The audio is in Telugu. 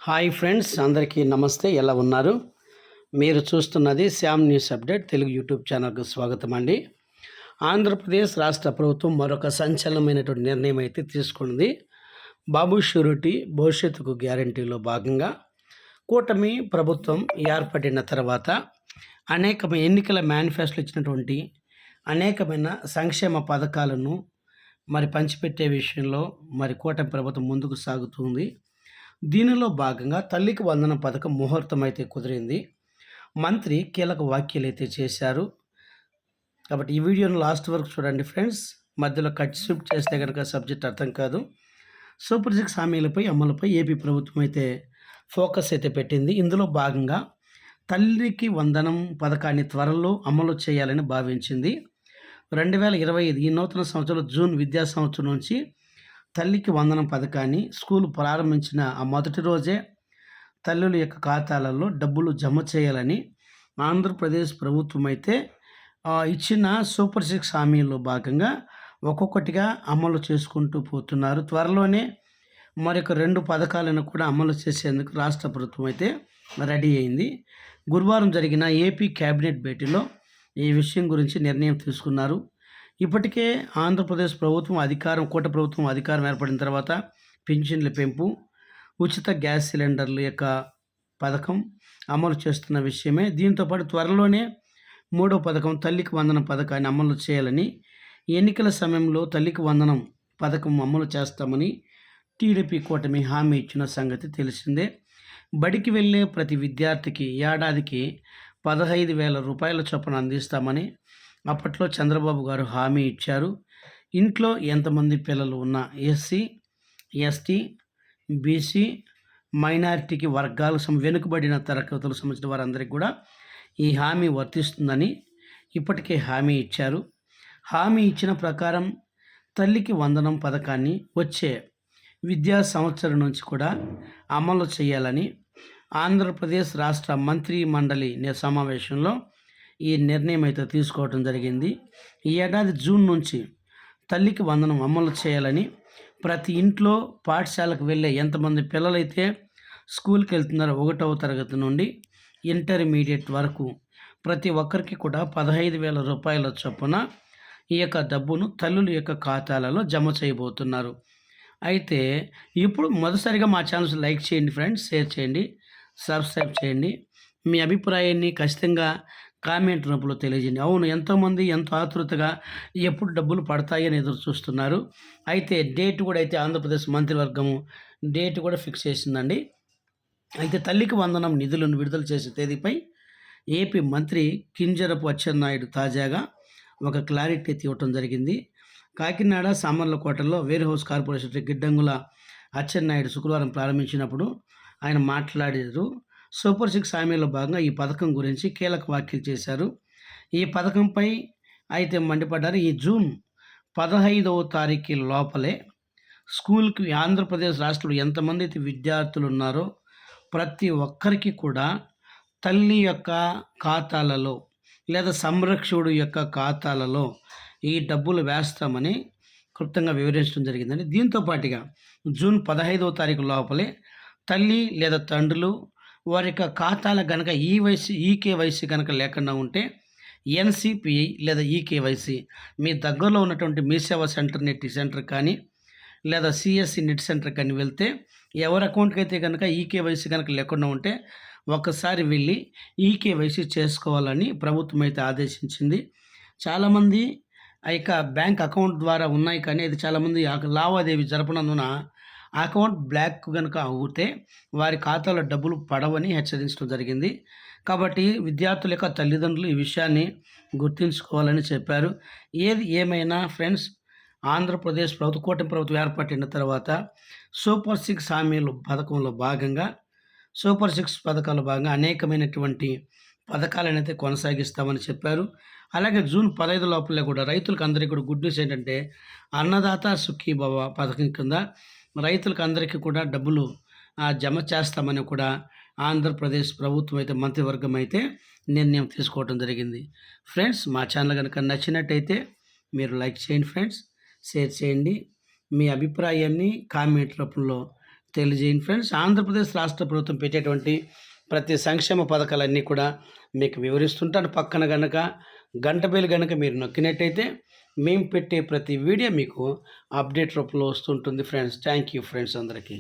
హాయ్ ఫ్రెండ్స్, అందరికీ నమస్తే. ఎలా ఉన్నారు? మీరు చూస్తున్నది Shyam news update Telugu YouTube ఛానల్కు స్వాగతం అండి. ఆంధ్రప్రదేశ్ రాష్ట్ర ప్రభుత్వం మరొక సంచలనమైనటువంటి నిర్ణయం అయితే తీసుకుంది. బాబు షూరిటీ భవిష్యత్తుకు గ్యారంటీలో భాగంగా కూటమి ప్రభుత్వం ఏర్పడిన తర్వాత అనేకమైన ఎన్నికల మేనిఫెస్టోలో ఇచ్చినటువంటి అనేకమైన సంక్షేమ పథకాలను పంచిపెట్టే విషయంలో కూటమి ప్రభుత్వం ముందుకు సాగుతుంది. దీనిలో భాగంగా తల్లికి వందనం పథకం ముహూర్తం అయితే కుదిరింది. మంత్రి కీలక వ్యాఖ్యలు అయితే చేశారు. కాబట్టి ఈ వీడియోను లాస్ట్ వరకు చూడండి ఫ్రెండ్స్. మధ్యలో కట్ స్విప్ చేస్తే కనుక సబ్జెక్ట్ అర్థం కాదు. సూపర్ 6 హామీలపై అమలుపై ఏపీ ప్రభుత్వం అయితే ఫోకస్ అయితే పెట్టింది. ఇందులో భాగంగా తల్లికి వందనం పథకాన్ని త్వరలో అమలు చేయాలని భావించింది. 2025 ఈ నూతన సంవత్సరంలో జూన్ విద్యా సంవత్సరం నుంచి తల్లికి వందనం పథకాన్ని స్కూల్ ప్రారంభించిన ఆ మొదటి రోజే తల్లుల యొక్క ఖాతాలలో డబ్బులు జమ చేయాలని ఆంధ్రప్రదేశ్ ప్రభుత్వం అయితే ఇచ్చిన సూపర్ 6 హామీల్లో భాగంగా ఒక్కొక్కటిగా అమలు చేసుకుంటూ పోతున్నారు. త్వరలోనే మరొక 2 పథకాలను కూడా అమలు చేసేందుకు రాష్ట్ర ప్రభుత్వం అయితే రెడీ అయింది. గురువారం జరిగిన ఏపీ కేబినెట్ భేటీలో ఈ విషయం గురించి నిర్ణయం తీసుకున్నారు. ఇప్పటికే ఆంధ్రప్రదేశ్ ప్రభుత్వం కూట ప్రభుత్వం అధికారం ఏర్పడిన తర్వాత పింఛన్ల పెంపు, ఉచిత గ్యాస్ సిలిండర్ల యొక్క పథకం అమలు చేస్తున్న విషయమే. దీంతోపాటు త్వరలోనే 3వ పథకం తల్లికి వందనం పథకాన్ని అమలు చేయాలని ఎన్నికల సమయంలో తల్లికి వందనం పథకం అమలు చేస్తామని టీడీపీ కూటమి హామీ ఇచ్చిన సంగతి తెలిసిందే. బడికి వెళ్ళే ప్రతి విద్యార్థికి ఏడాదికి 15,000 రూపాయల చొప్పున అందిస్తామని అప్పట్లో చంద్రబాబు గారు హామీ ఇచ్చారు. ఇంట్లో ఎంతమంది పిల్లలు ఉన్నా ఎస్సీ, ఎస్టీ, బీసీ, మైనారిటీకి వర్గాలు వెనుకబడిన తరగతులకు సంబంధించిన వారందరికీ కూడా ఈ హామీ వర్తిస్తుందని ఇప్పటికే హామీ ఇచ్చారు. హామీ ఇచ్చిన ప్రకారం తల్లికి వందనం పథకాన్ని వచ్చే విద్యా సంవత్సరం నుంచి కూడా అమలు చేయాలని ఆంధ్రప్రదేశ్ రాష్ట్ర మంత్రి మండలి సమావేశంలో ఈ నిర్ణయం అయితే తీసుకోవడం జరిగింది. ఈ ఏడాది జూన్ నుంచి తల్లికి వందనం అమలు చేయాలని ప్రతి ఇంట్లో పాఠశాలకు వెళ్ళే ఎంతమంది పిల్లలైతే స్కూల్కి వెళ్తున్నారో 1వ తరగతి నుండి ఇంటర్మీడియట్ వరకు ప్రతి ఒక్కరికి కూడా 15,000 రూపాయల చొప్పున ఈ యొక్క డబ్బును తల్లుల యొక్క ఖాతాలలో జమ చేయబోతున్నారు. అయితే ఇప్పుడు మొదటిసారిగా మా ఛానల్స్ లైక్ చేయండి ఫ్రెండ్స్, షేర్ చేయండి, సబ్స్క్రైబ్ చేయండి. మీ అభిప్రాయాన్ని ఖచ్చితంగా కామెంట్ రూపంలో తెలియజేయండి. అవును, ఎంతోమంది ఎంతో ఆతృతగా ఎప్పుడు డబ్బులు పడతాయని ఎదురు చూస్తున్నారు. అయితే డేట్ కూడా అయితే ఆంధ్రప్రదేశ్ మంత్రివర్గము డేట్ కూడా ఫిక్స్ చేసిందండి. అయితే తల్లికి వందనం నిధులను విడుదల చేసే తేదీపై ఏపీ మంత్రి కింజరపు అచ్చెన్నాయుడు తాజాగా ఒక క్లారిటీ ఇవ్వటం జరిగింది. కాకినాడ సామర్లకోటలో వేర్ హౌస్ కార్పొరేషన్ గిడ్డంగుల అచ్చెన్నాయుడు శుక్రవారం ప్రారంభించినప్పుడు ఆయన మాట్లాడారు. సూపర్ 6 హామీలో భాగంగా ఈ పథకం గురించి కీలక వ్యాఖ్యలు చేశారు. ఈ పథకంపై అయితే మండిపడ్డారు. ఈ జూన్ 15వ తారీఖు లోపలే స్కూల్కి ఆంధ్రప్రదేశ్ రాష్ట్రంలో ఎంతమంది అయితే విద్యార్థులు ఉన్నారో ప్రతి ఒక్కరికి కూడా తల్లి యొక్క ఖాతాలలో లేదా సంరక్షకుడు యొక్క ఖాతాలలో ఈ డబ్బులు వేస్తామని క్లుప్తంగా వివరించడం జరిగిందని. దీంతో పాటుగా జూన్ 15వ తారీఖు లోపలే తల్లి లేదా తండ్రులు వారి యొక్క ఖాతాల కనుక ఈకేవైసీ కనుక లేకుండా ఉంటే ఎన్సిపిఐ లేదా ఈకేవైసీ మీ దగ్గరలో ఉన్నటువంటి మీ సేవా సెంటర్ నెట్ సెంటర్ కానీ లేదా సిఎస్సి నెట్ సెంటర్ కానీ వెళ్తే ఎవరి అకౌంట్కి అయితే కనుక ఈకేవైసీ కనుక లేకుండా ఉంటే ఒక్కసారి వెళ్ళి ఈకేవైసీ చేసుకోవాలని ప్రభుత్వం అయితే ఆదేశించింది. చాలామంది ఆ యొక్క బ్యాంక్ అకౌంట్ ద్వారా ఉన్నాయి, కానీ అది చాలామంది లావాదేవీ జరపనందున అకౌంట్ బ్లాక్ కనుక అవుతే వారి ఖాతాలో డబ్బులు పడవని హెచ్చరించడం జరిగింది. కాబట్టి విద్యార్థుల యొక్క తల్లిదండ్రులు ఈ విషయాన్ని గుర్తుంచుకోవాలని చెప్పారు. ఏది ఏమైనా ఫ్రెండ్స్, ఆంధ్రప్రదేశ్ కూటమి ప్రభుత్వం ఏర్పడిన తర్వాత సూపర్ 6 హామీల పథకంలో భాగంగా సూపర్ 6 పథకాల భాగంగా అనేకమైనటువంటి పథకాలను అయితే కొనసాగిస్తామని చెప్పారు. అలాగే జూన్ 15 లోపలే కూడా రైతులకు అందరికీ కూడా గుడ్ న్యూస్ ఏంటంటే అన్నదాత సుఖీభవ పథకం కింద రైతులకు అందరికీ కూడా డబ్బులు జమ చేస్తామని కూడా ఆంధ్రప్రదేశ్ ప్రభుత్వం అయితే మంత్రివర్గం అయితే నిర్ణయం తీసుకోవడం జరిగింది. ఫ్రెండ్స్, మా ఛానల్ కనుక నచ్చినట్టయితే మీరు లైక్ చేయండి ఫ్రెండ్స్, షేర్ చేయండి. మీ అభిప్రాయాన్ని కామెంట్ రూపంలో తెలియజేయండి ఫ్రెండ్స్. ఆంధ్రప్రదేశ్ రాష్ట్ర ప్రభుత్వం పెట్టేటువంటి ప్రతి సంక్షేమ పథకాలన్నీ కూడా మీకు వివరిస్తుంటాను. పక్కన గనక గంట బెల్ గనక మీరు నొక్కినట్టయితే మేము పెట్టే ప్రతి వీడియో మీకు అప్డేట్ రూపంలో వస్తుంటుంది ఫ్రెండ్స్. థ్యాంక్ యూ ఫ్రెండ్స్ అందరికీ.